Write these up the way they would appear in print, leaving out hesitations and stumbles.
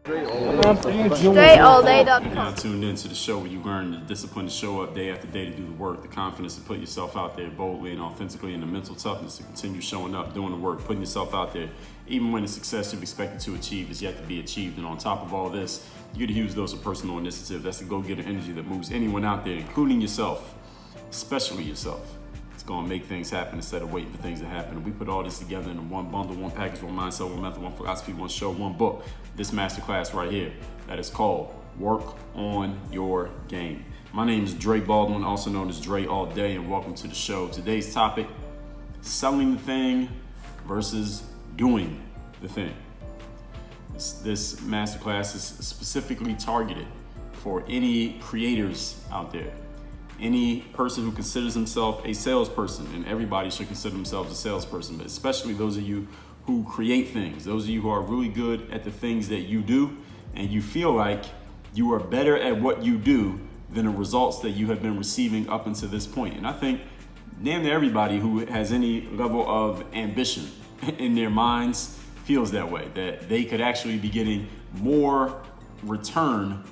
DreAllDay.com. Now tuned into the show where you learn the discipline to show up day after day to do the work, the confidence to put yourself out there boldly and authentically, and the mental toughness to continue showing up, doing the work, putting yourself out there, even when the success you've expected to achieve is yet to be achieved. And on top of all this, you get a huge dose of personal initiative. That's the go-getter energy that moves anyone out there, including yourself, especially yourself. It's going to make things happen instead of waiting for things to happen. And we put all this together in one bundle, one package, one mindset, one method, one philosophy, one show, one book. This masterclass right here that is called Work on Your Game. My name is Dre Baldwin, also known as Dre All Day, and welcome to the show. Today's topic, selling the thing versus doing the thing. This masterclass is specifically targeted for any creators out there. Any person who considers himself a salesperson, and everybody should consider themselves a salesperson, but especially those of you who create things, those of you who are really good at the things that you do, and you feel like you are better at what you do than the results that you have been receiving up until this point. And I think damn near everybody who has any level of ambition in their minds feels that way, that they could actually be getting more return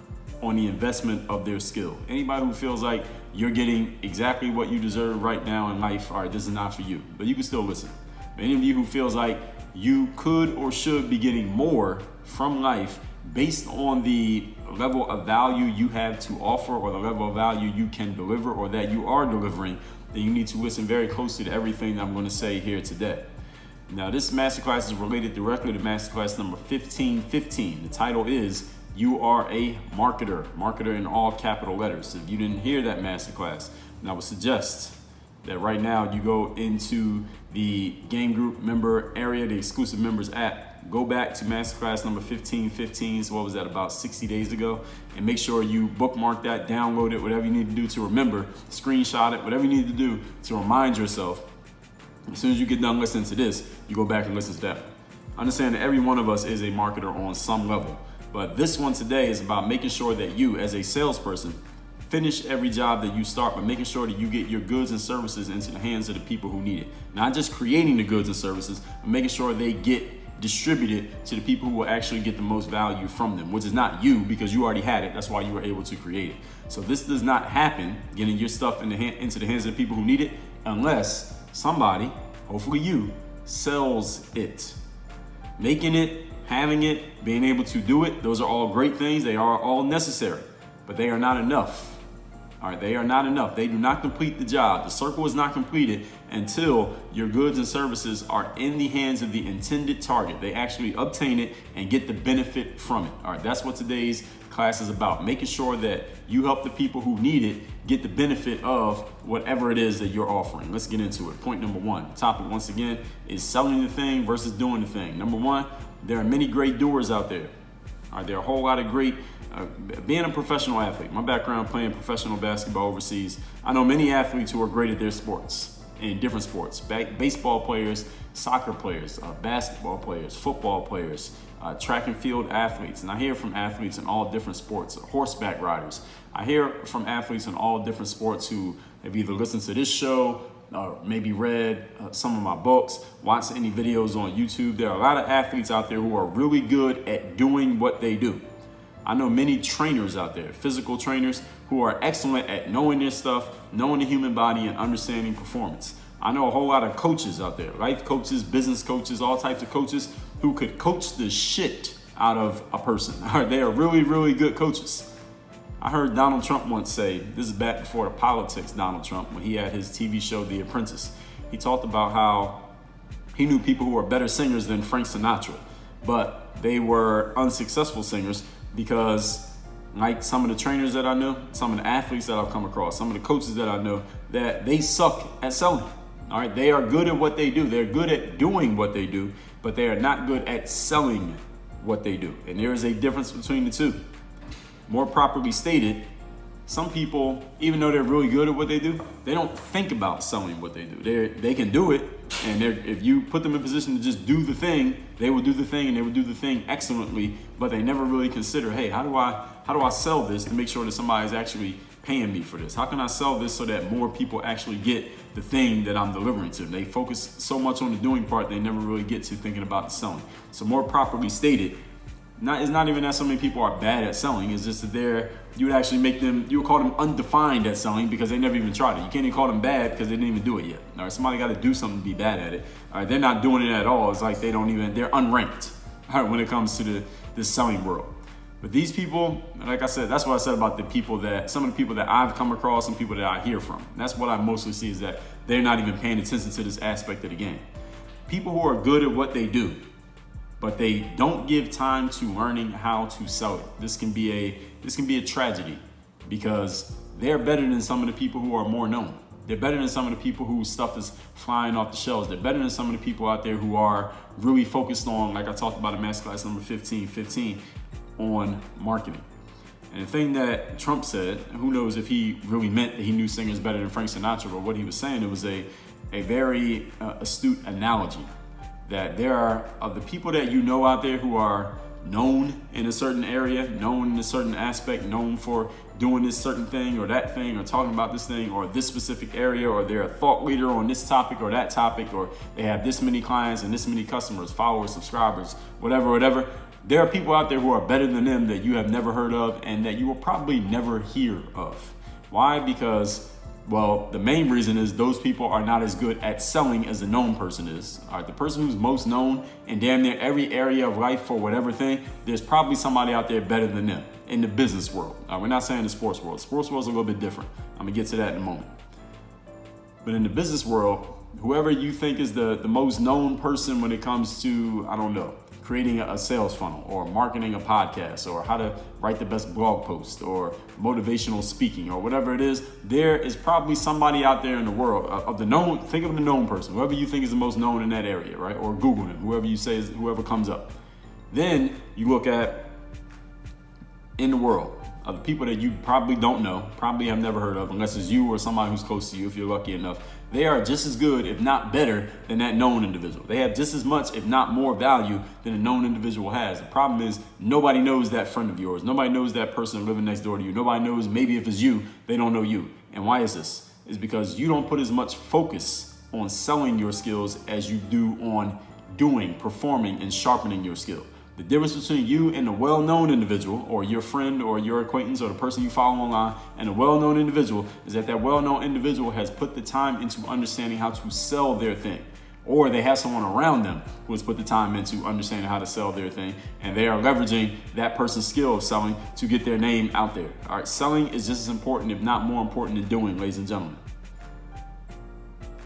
on the investment of their skill. Anybody who feels like you're getting exactly what you deserve right now in life, all right, this is not for you, but you can still listen. But any of you who feels like you could or should be getting more from life based on the level of value you have to offer or the level of value you can deliver or that you are delivering, then you need to listen very closely to everything that I'm going to say here today. Now, this masterclass is related directly to masterclass number 1515. The title is You Are a Marketer in all capital letters. If you didn't hear that masterclass, then I would suggest that right now you go into the game group member area, the exclusive members app, go back to masterclass number 1515, so what was that, about 60 days ago, and make sure you bookmark that, download it, whatever you need to do to remember, screenshot it, whatever you need to do to remind yourself. As soon as you get done listening to this, you go back and listen to that. Understand that every one of us is a marketer on some level. But this one today is about making sure that you, as a salesperson, finish every job that you start, but making sure that you get your goods and services into the hands of the people who need it. Not just creating the goods and services, but making sure they get distributed to the people who will actually get the most value from them, which is not you because you already had it. That's why you were able to create it. So this does not happen, getting your stuff into the hands of the people who need it, unless somebody, hopefully you, sells it. Making it, having it, being able to do it, those are all great things. They are all necessary, but they are not enough. All right, they are not enough. They do not complete the job. The circle is not completed until your goods and services are in the hands of the intended target. They actually obtain it and get the benefit from it. All right, that's what today's class is about. Making sure that you help the people who need it get the benefit of whatever it is that you're offering. Let's get into it. Point number one, the topic once again is selling the thing versus doing the thing. Number one, there are many great doers out there. All right, there are a whole lot of great, being a professional athlete, my background playing professional basketball overseas, I know many athletes who are great at their sports, in different sports, baseball players, soccer players, basketball players, football players, track and field athletes. And I hear from athletes in all different sports, horseback riders. I hear from athletes in all different sports who have either listened to this show, maybe read some of my books, watched any videos on YouTube. There are a lot of athletes out there who are really good at doing what they do. I know many trainers out there, physical trainers, who are excellent at knowing their stuff, knowing the human body, and understanding performance. I know a whole lot of coaches out there, life coaches, business coaches, all types of coaches who could coach the shit out of a person. They are really, really good coaches. I heard Donald Trump once say, this is back before the politics, Donald Trump, when he had his TV show, The Apprentice. He talked about how he knew people who were better singers than Frank Sinatra, but they were unsuccessful singers because, like some of the trainers that I know, some of the athletes that I've come across, some of the coaches that I know, that they suck at selling. All right, they are good at what they do. They're good at doing what they do, but they are not good at selling what they do. And there is a difference between the two. More properly stated, some people, even though they're really good at what they do, they don't think about selling what they do. They can do it, and if you put them in a position to just do the thing, they will do the thing, and they will do the thing excellently. But they never really consider, hey, how do I sell this to make sure that somebody is actually paying me for this? How can I sell this so that more people actually get the thing that I'm delivering to them? They focus so much on the doing part, they never really get to thinking about the selling. So more properly stated, It's not even that so many people are bad at selling. It's just that you would call them undefined at selling because they never even tried it. You can't even call them bad because they didn't even do it yet. All right, somebody got to do something to be bad at it. All right, they're not doing it at all. It's like they're unranked. All right, when it comes to the selling world. But these people, like I said, that's what I said about some of the people that I've come across and people that I hear from. And that's what I mostly see is that they're not even paying attention to this aspect of the game. People who are good at what they do, but they don't give time to learning how to sell it. This can be a tragedy because they're better than some of the people who are more known. They're better than some of the people whose stuff is flying off the shelves. They're better than some of the people out there who are really focused on, like I talked about in masterclass number 15, on marketing. And the thing that Trump said, who knows if he really meant that he knew singers better than Frank Sinatra, but what he was saying, it was a very astute analogy. That there are of the people that you know out there who are known in a certain area, known in a certain aspect, known for doing this certain thing or that thing or talking about this thing or this specific area, or they're a thought leader on this topic or that topic, or they have this many clients and this many customers, followers, subscribers, whatever. There are people out there who are better than them that you have never heard of and that you will probably never hear of. Why? Because the main reason is those people are not as good at selling as the known person is. All right, the person who's most known in damn near every area of life for whatever thing, there's probably somebody out there better than them in the business world. We're not saying the sports world. Sports world's a little bit different. I'm gonna get to that in a moment. But in the business world, whoever you think is the most known person when it comes to, creating a sales funnel or marketing a podcast or how to write the best blog post or motivational speaking or whatever it is, there is probably somebody out there in the world think of the known person, whoever you think is the most known in that area, right? Or Google them, whoever comes up. Then you look at in the world of the people that you probably don't know, probably have never heard of, unless it's you or somebody who's close to you, if you're lucky enough. They are just as good, if not better, than that known individual. They have just as much, if not more value than a known individual has. The problem is nobody knows that friend of yours. Nobody knows that person living next door to you. Nobody knows, maybe if it's you, they don't know you. And why is this? It's because you don't put as much focus on selling your skills as you do on doing, performing, and sharpening your skill. The difference between you and a well-known individual, or your friend or your acquaintance or the person you follow online, and a well-known individual is that well-known individual has put the time into understanding how to sell their thing. Or they have someone around them who has put the time into understanding how to sell their thing, and they are leveraging that person's skill of selling to get their name out there. All right, selling is just as important, if not more important, than doing, ladies and gentlemen.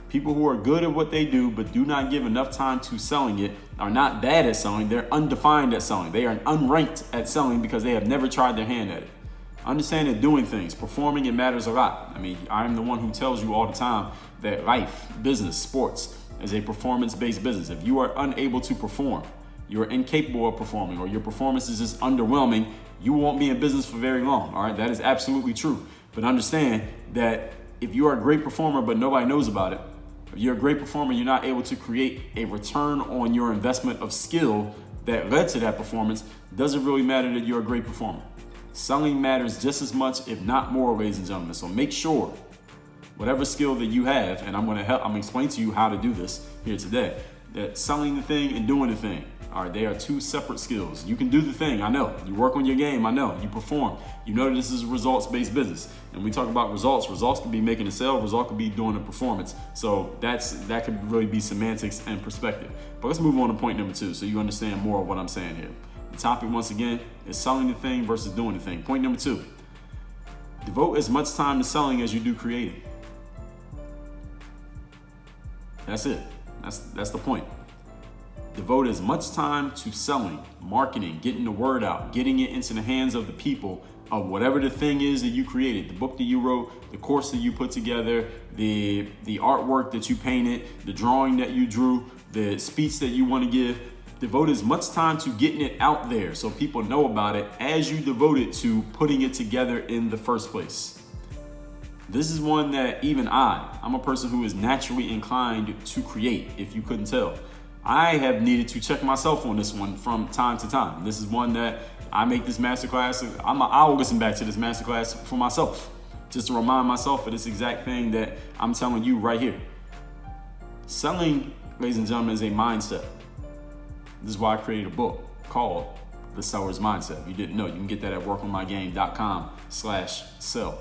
People who are good at what they do but do not give enough time to selling it are not bad at selling. They're undefined at selling. They are unranked at selling because they have never tried their hand at it. Understand that doing things, performing, it matters a lot. I'm the one who tells you all the time that life, business, sports is a performance-based business. If you are unable to perform, you're incapable of performing, or your performance is just underwhelming, you won't be in business for very long. All right, that is absolutely true. But understand that if you are a great performer but nobody knows about it, if you're a great performer, you're not able to create a return on your investment of skill that led to that performance, doesn't really matter that you're a great performer. Selling matters just as much, if not more, ladies and gentlemen. So make sure whatever skill that you have, and I'm gonna explain to you how to do this here today, that selling the thing and doing the thing, all right, they are two separate skills. You can do the thing, I know. You work on your game, I know. You perform. You know that this is a results-based business. And we talk about results. Results could be making a sale. Results could be doing a performance. So that could really be semantics and perspective. But let's move on to point number 2 so you understand more of what I'm saying here. The topic, once again, is selling the thing versus doing the thing. Point number 2, devote as much time to selling as you do creating. That's it. That's the point. Devote as much time to selling, marketing, getting the word out, getting it into the hands of the people of whatever the thing is that you created, the book that you wrote, the course that you put together, the artwork that you painted, the drawing that you drew, the speech that you want to give. Devote as much time to getting it out there so people know about it as you devote it to putting it together in the first place. This is one that even I'm a person who is naturally inclined to create, if you couldn't tell. I have needed to check myself on this one from time to time. This is one that I make this masterclass. I'll listen back to this masterclass for myself, just to remind myself of this exact thing that I'm telling you right here. Selling, ladies and gentlemen, is a mindset. This is why I created a book called the seller's mindset. If you didn't know, you can get that at workonmygame.com/sell.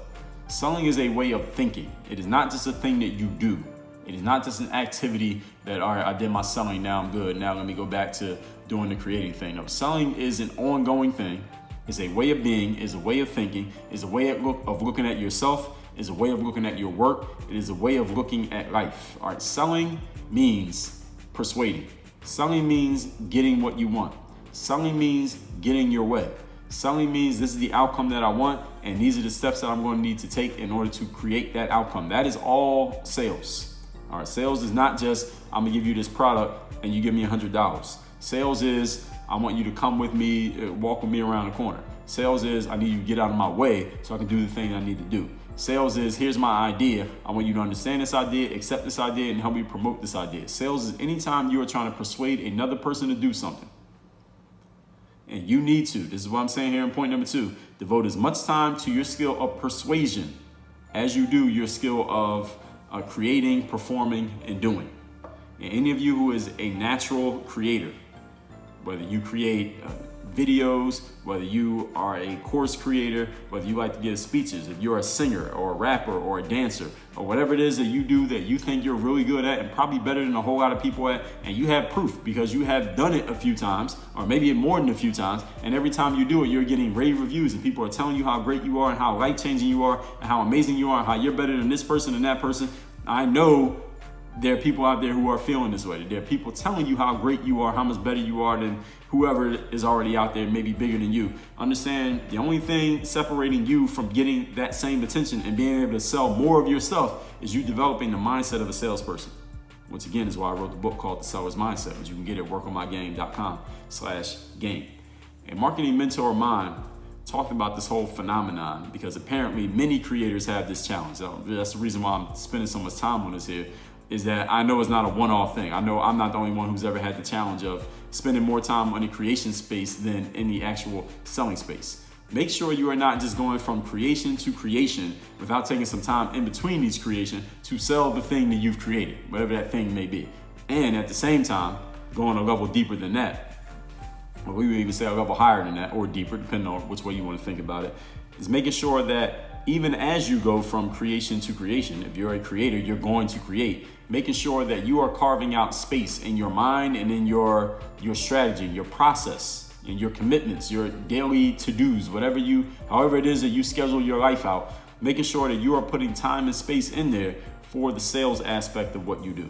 Selling is a way of thinking. It is not just a thing that you do. It is not just an activity that, all right, I did my selling, now I'm good. Now let me go back to doing the creating thing. No, selling is an ongoing thing. It's a way of being, is a way of thinking, is a way of looking at yourself, is a way of looking at your work. It is a way of looking at life. All right, selling means persuading. Selling means getting what you want. Selling means getting your way. Selling means this is the outcome that I want, and these are the steps that I'm going to need to take in order to create that outcome. That is all sales. All right, sales is not just, I'm gonna give you this product and you give me $100. Sales is, I want you to come with me, walk with me around the corner. Sales is, I need you to get out of my way so I can do the thing I need to do. Sales is, here's my idea. I want you to understand this idea, accept this idea, and help me promote this idea. Sales is anytime you are trying to persuade another person to do something. And you need to, this is what I'm saying here in point number 2, devote as much time to your skill of persuasion as you do your skill of creating, performing, and doing. And any of you who is a natural creator, whether you create videos, whether you are a course creator, whether you like to give speeches, if you're a singer or a rapper or a dancer, or whatever it is that you do that you think you're really good at and probably better than a whole lot of people at, and you have proof because you have done it a few times, or maybe more than a few times, and every time you do it, you're getting rave reviews and people are telling you how great you are and how life-changing you are and how amazing you are and how you're better than this person and that person. I know there are people out there who are feeling this way. There are people telling you how great you are, how much better you are than whoever is already out there, maybe bigger than you. Understand, the only thing separating you from getting that same attention and being able to sell more of your stuff is you developing the mindset of a salesperson. Once again, is why I wrote the book called The Seller's Mindset, which you can get at workonmygame.com/game. A marketing mentor of mine talked about this whole phenomenon because apparently many creators have this challenge. That's the reason why I'm spending so much time on this here, is that I know it's not a one-off thing. I know I'm not the only one who's ever had the challenge of spending more time on the creation space than in the actual selling space. Make sure you are not just going from creation to creation without taking some time in between these creation to sell the thing that you've created, whatever that thing may be. And at the same time, going a level deeper than that, or we would even say a level higher than that, or deeper, depending on which way you want to think about it, is making sure that even as you go from creation to creation, if you're a creator, you're going to create, making sure that you are carving out space in your mind and in your strategy, your process, and your commitments, your daily to-dos, however it is that you schedule your life out, making sure that you are putting time and space in there for the sales aspect of what you do.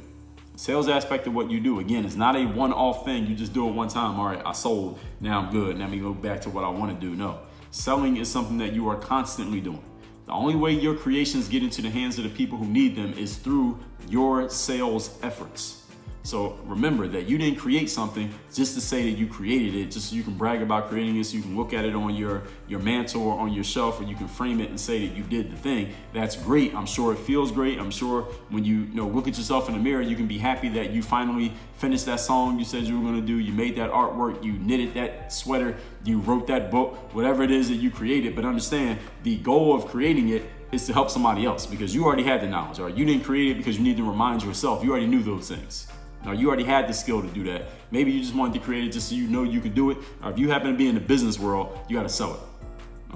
Sales aspect of what you do, again, is not a one-off thing. You just do it one time. All right, I sold. Now I'm good. Now let me go back to what I want to do. No, selling is something that you are constantly doing. The only way your creations get into the hands of the people who need them is through your sales efforts. So remember that you didn't create something just to say that you created it, just so you can brag about creating it, so you can look at it on your mantle or on your shelf, or you can frame it and say that you did the thing. That's great. I'm sure it feels great. I'm sure when you look at yourself in the mirror, you can be happy that you finally finished that song you said you were going to do. You made that artwork. You knitted that sweater. You wrote that book, whatever it is that you created. But understand, the goal of creating it is to help somebody else, because you already had the knowledge. Or you didn't create it because you need to remind yourself. You already knew those things. Now, you already had the skill to do that. Maybe you just wanted to create it just so you know you could do it. Or if you happen to be in the business world, you got to sell it.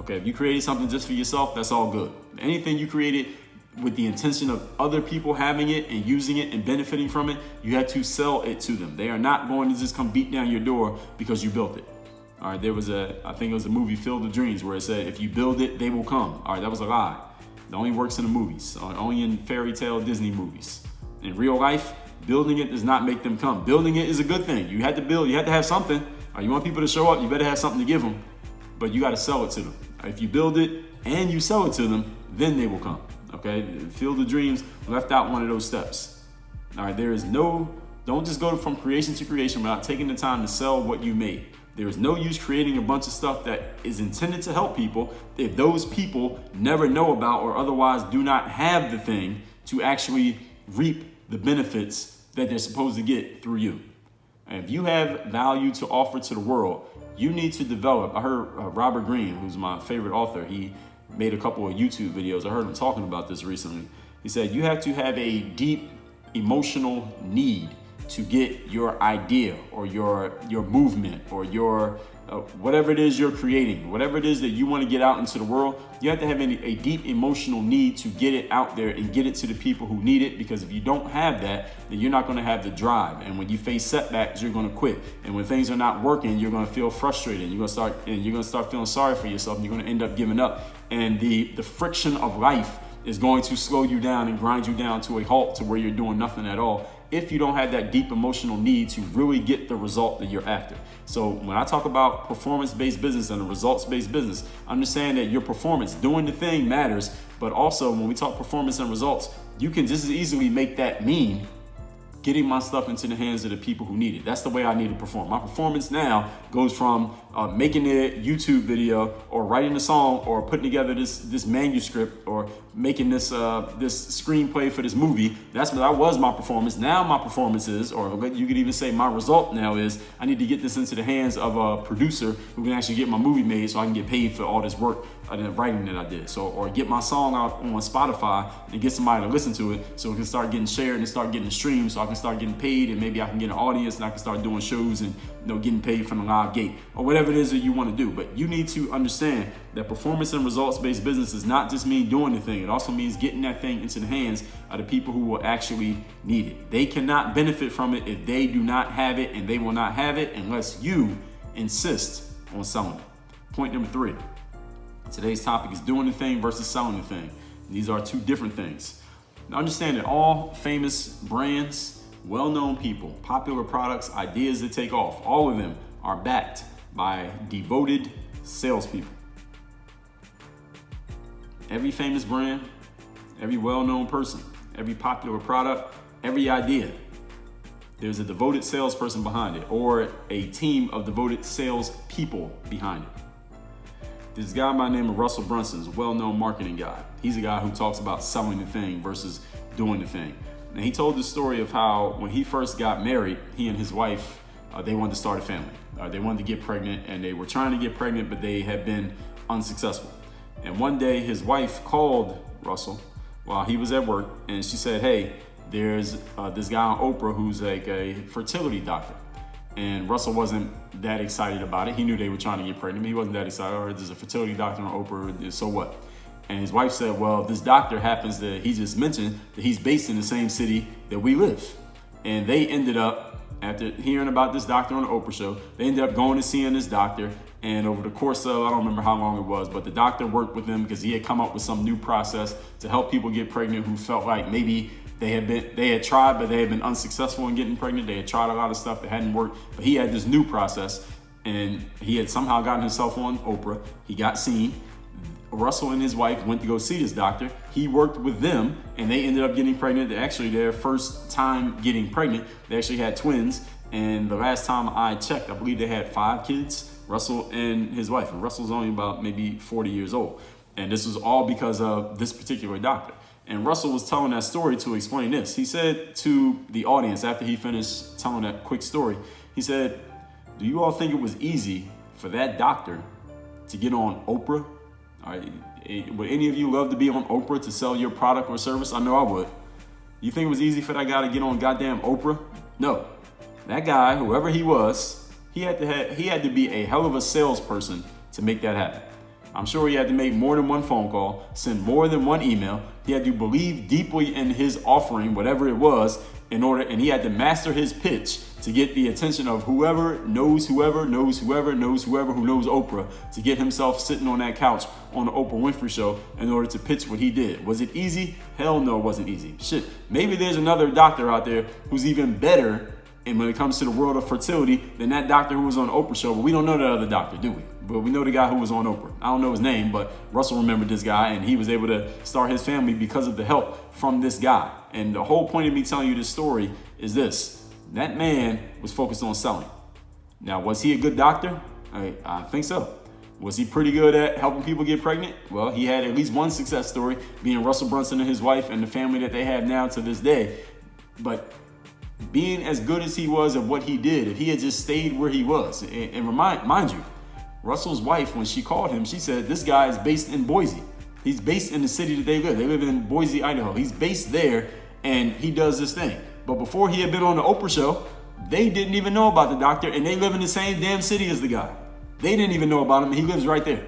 Okay, if you created something just for yourself, that's all good. Anything you created with the intention of other people having it and using it and benefiting from it, you had to sell it to them. They are not going to just come beat down your door because you built it. All right, I think it was a movie, Field of Dreams, where it said, if you build it, they will come. All right, that was a lie. It only works in the movies, only in fairy tale Disney movies. In real life, building it does not make them come. Building it is a good thing. You had to build, you had to have something. You want people to show up, you better have something to give them, but you got to sell it to them. If you build it and you sell it to them, then they will come. Okay, Field of Dreams left out one of those steps. All right, don't just go from creation to creation without taking the time to sell what you made. There is no use creating a bunch of stuff that is intended to help people if those people never know about or otherwise do not have the thing to actually reap the benefits that they're supposed to get through you. And if you have value to offer to the world, you need to develop. I heard Robert Greene, who's my favorite author, he made a couple of YouTube videos. I heard him talking about this recently. He said you have to have a deep emotional need to get your idea or your movement or your whatever it is you're creating, whatever it is that you want to get out into the world, you have to have a deep emotional need to get it out there and get it to the people who need it. Because if you don't have that, then you're not going to have the drive. And when you face setbacks, you're going to quit. And when things are not working, you're going to feel frustrated. You're going to start feeling sorry for yourself, and you're going to end up giving up. And the friction of life is going to slow you down and grind you down to a halt to where you're doing nothing at all, if you don't have that deep emotional need to really get the result that you're after. So when I talk about performance-based business and a results-based business, understand that your performance, doing the thing, matters. But also when we talk performance and results, you can just as easily make that mean getting my stuff into the hands of the people who need it. That's the way I need to perform. My performance now goes from making a YouTube video or writing a song or putting together this manuscript or making this screenplay for this movie. That was my performance. Now my performance is, or you could even say my result now is, I need to get this into the hands of a producer who can actually get my movie made so I can get paid for all this work and the writing that I did. So, or get my song out on Spotify and get somebody to listen to it so it can start getting shared and start getting streamed so I can start getting paid, and maybe I can get an audience and I can start doing shows and getting paid from the live gate or whatever it is that you want to do. But you need to understand that performance and results-based business does not just mean doing the thing. It also means getting that thing into the hands of the people who will actually need it. They cannot benefit from it if they do not have it, and they will not have it unless you insist on selling it. Point number 3. Today's topic is doing the thing versus selling the thing. And these are two different things. Now understand that all famous brands, well-known people, popular products, ideas that take off, all of them are backed by devoted salespeople. Every famous brand, every well-known person, every popular product, every idea, there's a devoted salesperson behind it, or a team of devoted salespeople behind it. This guy by the name of Russell Brunson is a well-known marketing guy. He's a guy who talks about selling the thing versus doing the thing. And he told the story of how when he first got married, he and his wife, they wanted to start a family. They wanted to get pregnant, and they were trying to get pregnant, but they had been unsuccessful. And one day his wife called Russell while he was at work, and she said, hey, there's this guy on Oprah who's like a fertility doctor. And Russell wasn't that excited about it. He knew they were trying to get pregnant, but he wasn't that excited. Or there's a fertility doctor on Oprah, so what? And his wife said, well, this doctor happens to, he just mentioned that he's based in the same city that we live. And they ended up, after hearing about this doctor on the Oprah show, they ended up going and seeing this doctor. And over the course of, I don't remember how long it was, but the doctor worked with them because he had come up with some new process to help people get pregnant who felt like maybe they had tried, but they had been unsuccessful in getting pregnant. They had tried a lot of stuff that hadn't worked, but he had this new process, and he had somehow gotten himself on Oprah. He got seen. Russell and his wife went to go see this doctor. He worked with them, and they ended up getting pregnant. Actually, their first time getting pregnant, they actually had twins. And the last time I checked, I believe they had 5 kids, Russell and his wife. And Russell's only about maybe 40 years old. And this was all because of this particular doctor. And Russell was telling that story to explain this. He said to the audience after he finished telling that quick story, he said, do you all think it was easy for that doctor to get on Oprah? All right, would any of you love to be on Oprah to sell your product or service? I know I would. You think it was easy for that guy to get on goddamn Oprah? No. That guy, whoever he was, he had to be a hell of a salesperson to make that happen. I'm sure he had to make more than one phone call, send more than one email. He had to believe deeply in his offering, whatever it was, and he had to master his pitch to get the attention of whoever knows Oprah, to get himself sitting on that couch on the Oprah Winfrey show in order to pitch what he did. Was it easy? Hell no, it wasn't easy. Shit, maybe there's another doctor out there who's even better and when it comes to the world of fertility than that doctor who was on the Oprah show, but we don't know that other doctor, do we? But we know the guy who was on Oprah. I don't know his name, but Russell remembered this guy, and he was able to start his family because of the help from this guy. And the whole point of me telling you this story is this. That man was focused on selling. Now, was he a good doctor? I think so. Was he pretty good at helping people get pregnant? Well, he had at least one success story, being Russell Brunson and his wife and the family that they have now to this day. But being as good as he was at what he did, if he had just stayed where he was, and mind you, Russell's wife, when she called him, she said, this guy is based in Boise. He's based in the city that they live. They live in Boise, Idaho. He's based there, and he does this thing. But before he had been on the Oprah show, they didn't even know about the doctor, and they live in the same damn city as the guy. They didn't even know about him, and he lives right there.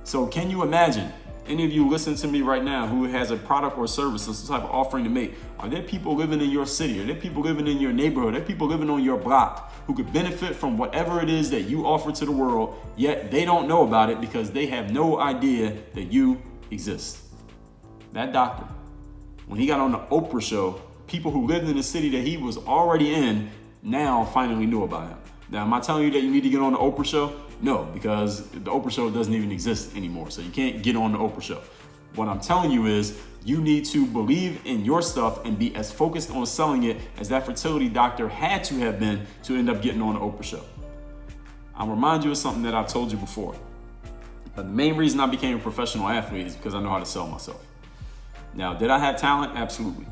So can you imagine, any of you listening to me right now who has a product or service or some type of offering to make, are there people living in your city? Are there people living in your neighborhood? Are there people living on your block who could benefit from whatever it is that you offer to the world, yet they don't know about it because they have no idea that you exist? That doctor, when he got on the Oprah show, people who lived in the city that he was already in now finally knew about him. Now, am I telling you that you need to get on the Oprah show? No, because the Oprah show doesn't even exist anymore. So you can't get on the Oprah show. What I'm telling you is you need to believe in your stuff and be as focused on selling it as that fertility doctor had to have been to end up getting on the Oprah show. I'll remind you of something that I've told you before. But the main reason I became a professional athlete is because I know how to sell myself. Now, did I have talent? Absolutely.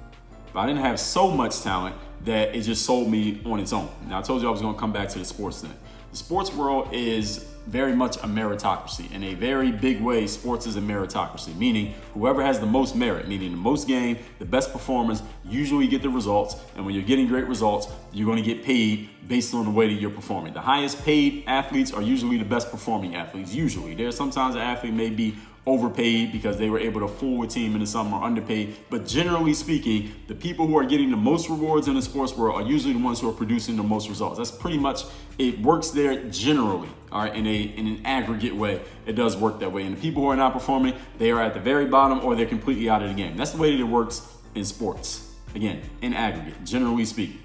But I didn't have so much talent that it just sold me on its own. Now, I told you I was going to come back to the sports thing. The sports world is very much a meritocracy. In a very big way, sports is a meritocracy, meaning whoever has the most merit, meaning the most game, the best performers, usually get the results. And when you're getting great results, you're going to get paid based on the way that you're performing. The highest paid athletes are usually the best performing athletes. Usually, there's sometimes an athlete may be overpaid because they were able to fool a team into something, or underpaid. But generally speaking, the people who are getting the most rewards in the sports world are usually the ones who are producing the most results. That's pretty much, it works there generally, all right, in an aggregate way. It does work that way. And the people who are not performing, they are at the very bottom or they're completely out of the game. That's the way that it works in sports. Again, in aggregate, generally speaking.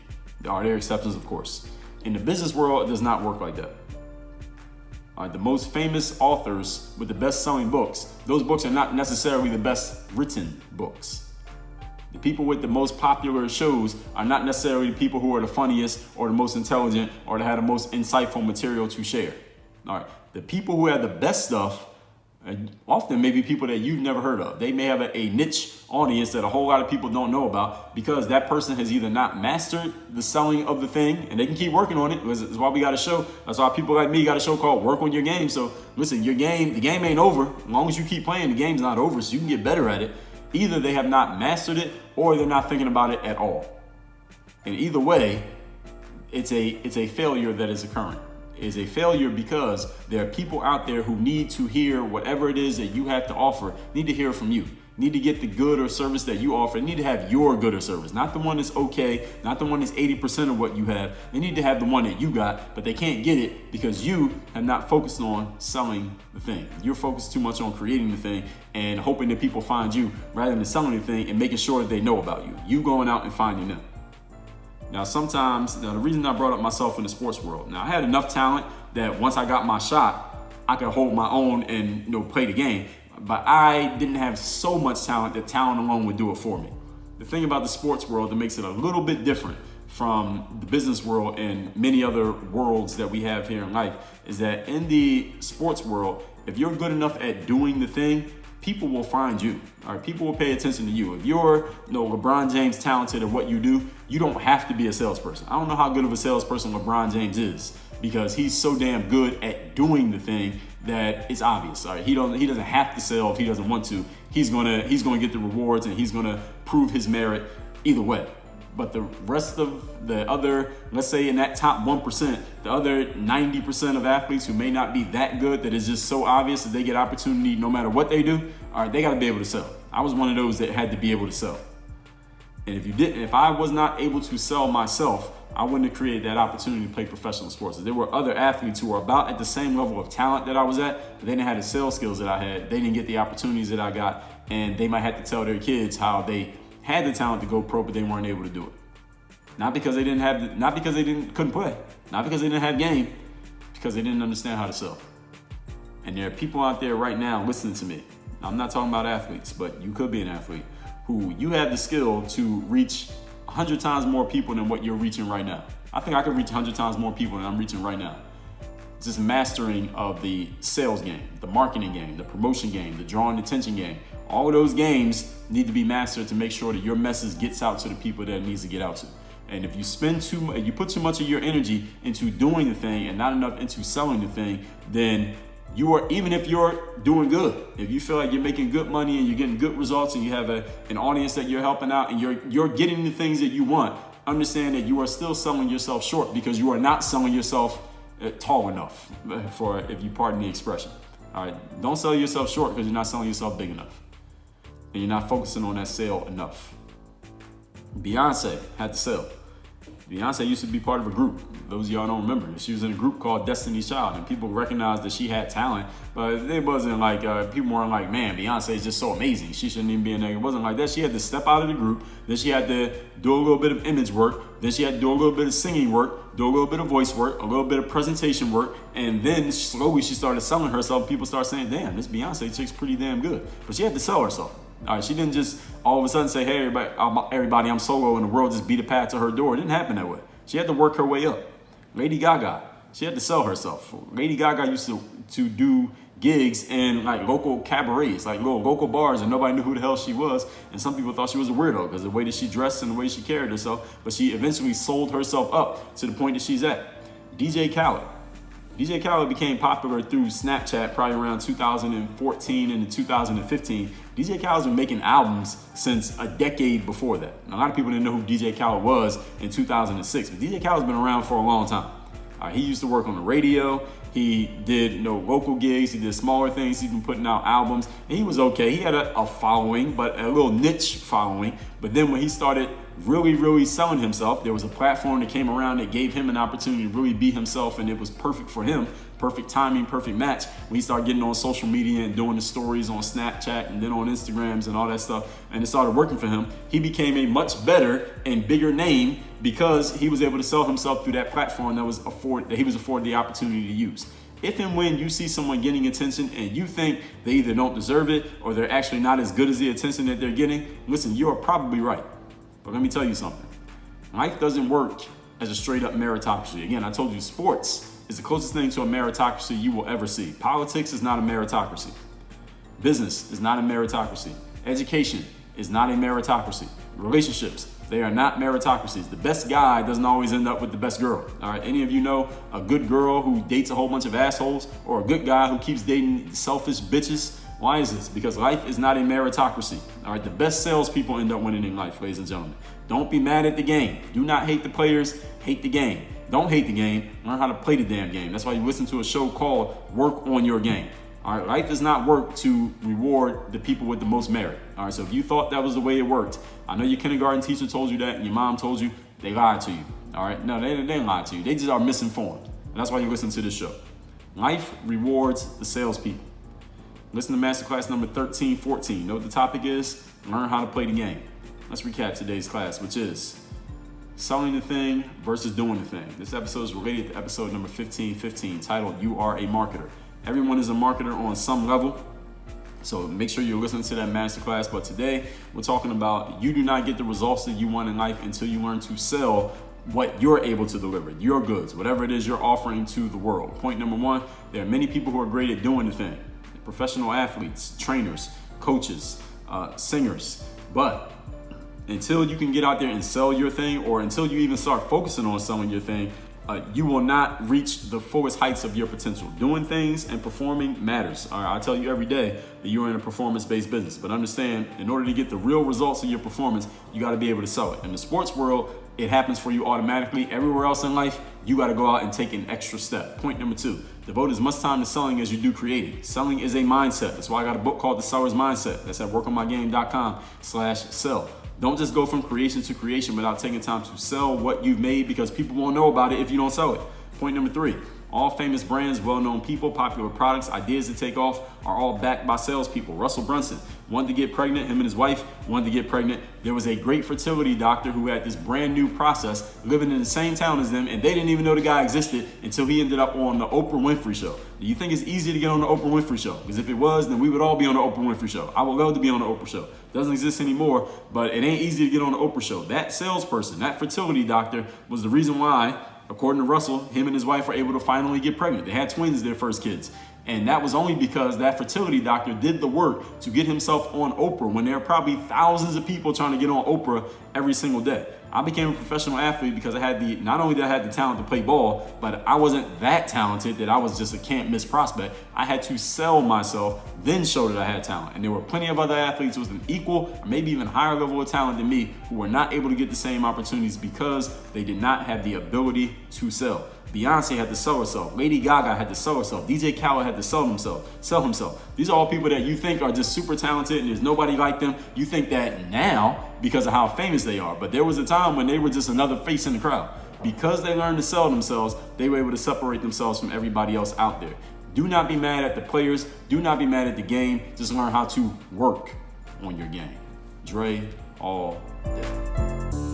Are there exceptions? Of course. In the business world, it does not work like that. The most famous authors with the best-selling books, those books are not necessarily the best written books. The people with the most popular shows are not necessarily the people who are the funniest or the most intelligent or that have the most insightful material to share. All right, the people who have the best stuff often may be people that you've never heard of. They may have a niche audience that a whole lot of people don't know about because that person has either not mastered the selling of the thing, and they can keep working on it. That's why we got a show. That's why people like me got a show called Work on Your Game. So listen, the game ain't over. As long as you keep playing, the game's not over, so you can get better at it. Either they have not mastered it or they're not thinking about it at all. And either way, it's a failure that is occurring. Is a failure because there are people out there who need to hear whatever it is that you have to offer, need to hear from you, need to get the good or service that you offer, need to have your good or service, not the one that's okay, not the one that's 80% of what you have. They need to have the one that you got, but they can't get it because you have not focused on selling the thing. You're focused too much on creating the thing and hoping that people find you rather than selling the thing and making sure that they know about you. You going out and finding them. Now, the reason I brought up myself in the sports world, now I had enough talent that once I got my shot, I could hold my own and play the game. But I didn't have so much talent that talent alone would do it for me. The thing about the sports world that makes it a little bit different from the business world and many other worlds that we have here in life is that in the sports world, if you're good enough at doing the thing, people will find you. All right, people will pay attention to you. If you're, LeBron James talented at what you do, you don't have to be a salesperson. I don't know how good of a salesperson LeBron James is because he's so damn good at doing the thing that it's obvious. All right, he doesn't have to sell if he doesn't want to. He's gonna get the rewards and he's gonna prove his merit either way. But the rest of the other, let's say in that top 1%, the other 90% of athletes who may not be that good, that is just so obvious that they get opportunity no matter what they do, all right, they got to be able to sell. I was one of those that had to be able to sell. And if I was not able to sell myself, I wouldn't have created that opportunity to play professional sports. There were other athletes who were about at the same level of talent that I was at, but they didn't have the sales skills that I had. They didn't get the opportunities that I got, and they might have to tell their kids how they had the talent to go pro, but they weren't able to do it. Not because they couldn't play, not because they didn't have game, because they didn't understand how to sell. And there are people out there right now listening to me. I'm not talking about athletes, but you could be an athlete who you have the skill to reach 100 times more people than what you're reaching right now. I think I could reach 100 times more people than I'm reaching right now. Just mastering of the sales game, the marketing game, the promotion game, the drawing attention game. All of those games need to be mastered to make sure that your message gets out to the people that it needs to get out to. And if you put too much of your energy into doing the thing and not enough into selling the thing, then even if you're doing good, if you feel like you're making good money and you're getting good results and you have an audience that you're helping out and you're getting the things that you want, understand that you are still selling yourself short because you are not selling yourself tall enough, for, if you pardon the expression. All right, don't sell yourself short because you're not selling yourself big enough and you're not focusing on that sale enough. Beyonce had to sell. Beyonce used to be part of a group. Those of y'all don't remember. She was in a group called Destiny's Child, and people recognized that she had talent, but it wasn't like, people weren't like, man, Beyonce is just so amazing, she shouldn't even be in there. It wasn't like that. She had to step out of the group, then she had to do a little bit of image work, then she had to do a little bit of singing work, do a little bit of voice work, a little bit of presentation work, and then slowly she started selling herself. People started saying, damn, this Beyonce chick's pretty damn good. But she had to sell herself. All right, she didn't just all of a sudden say, hey, everybody, I'm solo, and the world just beat a path to her door. It didn't happen that way. She had to work her way up. Lady Gaga, she had to sell herself. Lady Gaga used to do gigs in like local cabarets, like little local bars, and nobody knew who the hell she was. And some people thought she was a weirdo because the way that she dressed and the way she carried herself. But she eventually sold herself up to the point that she's at. DJ Khaled. DJ Khaled became popular through Snapchat probably around 2014 and 2015. DJ Khaled's been making albums since a decade before that. And a lot of people didn't know who DJ Khaled was in 2006, but DJ Khaled's been around for a long time. He used to work on the radio. He did local gigs. He did smaller things. He's been putting out albums, and he was okay. He had a following, but a little niche following. But then when he started really selling himself, there was a platform that came around that gave him an opportunity to really be himself, and it was perfect for him. Perfect timing, perfect match. When he started getting on social media and doing the stories on Snapchat and then on Instagrams and all that stuff, and it started working for him, he became a much better and bigger name because he was able to sell himself through that platform that he was afforded the opportunity to use. If and when you see someone getting attention and you think they either don't deserve it or they're actually not as good as the attention that they're getting, listen, you are probably right. But let me tell you something. Life doesn't work as a straight up meritocracy. Again, I told you sports is the closest thing to a meritocracy you will ever see. Politics is not a meritocracy. Business is not a meritocracy. Education is not a meritocracy. Relationships, they are not meritocracies. The best guy doesn't always end up with the best girl. All right, any of you know a good girl who dates a whole bunch of assholes, or a good guy who keeps dating selfish bitches? Why is this? Because life is not a meritocracy. All right, the best salespeople end up winning in life, ladies and gentlemen. Don't be mad at the game. Do not hate the players, hate the game. Don't hate the game, learn how to play the damn game. That's why you listen to a show called Work on Your Game. All right, life does not work to reward the people with the most merit. All right, so if you thought that was the way it worked, I know your kindergarten teacher told you that and your mom told you, they lied to you. All right, no, they didn't lie to you. They just are misinformed. And that's why you listen to this show. Life rewards the salespeople. Listen to masterclass number 1314. Know what the topic is? Learn how to play the game. Let's recap today's class, which is selling the thing versus doing the thing. This episode is related to episode number 1515, titled You Are a Marketer. Everyone is a marketer on some level, so make sure you're listening to that masterclass. But today, we're talking about you do not get the results that you want in life until you learn to sell what you're able to deliver, your goods, whatever it is you're offering to the world. Point number one, there are many people who are great at doing the thing. Professional athletes, trainers, coaches, singers, but until you can get out there and sell your thing, or until you even start focusing on selling your thing, you will not reach the fullest heights of your potential. Doing things and performing matters. All right, I tell you every day that you're in a performance-based business, but understand, in order to get the real results of your performance, you got to be able to sell it. In the sports world, it happens for you automatically. Everywhere else in life, you got to go out and take an extra step. Point number two, devote as much time to selling as you do creating. Selling is a mindset. That's why I got a book called The Seller's Mindset. That's at workonmygame.com/sell. Don't just go from creation to creation without taking time to sell what you've made, because people won't know about it if you don't sell it. Point number three, all famous brands, well-known people, popular products, ideas that take off are all backed by salespeople. Russell Brunson wanted to get pregnant. Him and his wife wanted to get pregnant. There was a great fertility doctor who had this brand new process living in the same town as them, and they didn't even know the guy existed until he ended up on the Oprah Winfrey Show. Do you think it's easy to get on the Oprah Winfrey Show? Because if it was, then we would all be on the Oprah Winfrey Show. I would love to be on the Oprah Show. Doesn't exist anymore, but it ain't easy to get on the Oprah Show. That salesperson, that fertility doctor, was the reason why, according to Russell, him and his wife were able to finally get pregnant. They had twins, their first kids. And that was only because that fertility doctor did the work to get himself on Oprah when there are probably thousands of people trying to get on Oprah every single day. I became a professional athlete because I had not only did I have the talent to play ball, but I wasn't that talented that I was just a can't miss prospect. I had to sell myself, then show that I had talent. And there were plenty of other athletes with an equal or maybe even higher level of talent than me who were not able to get the same opportunities because they did not have the ability to sell. Beyonce had to sell herself. Lady Gaga had to sell herself. DJ Khaled had to sell himself. These are all people that you think are just super talented and there's nobody like them. You think that now because of how famous they are. But there was a time when they were just another face in the crowd. Because they learned to sell themselves, they were able to separate themselves from everybody else out there. Do not be mad at the players. Do not be mad at the game. Just learn how to work on your game. Dre all day.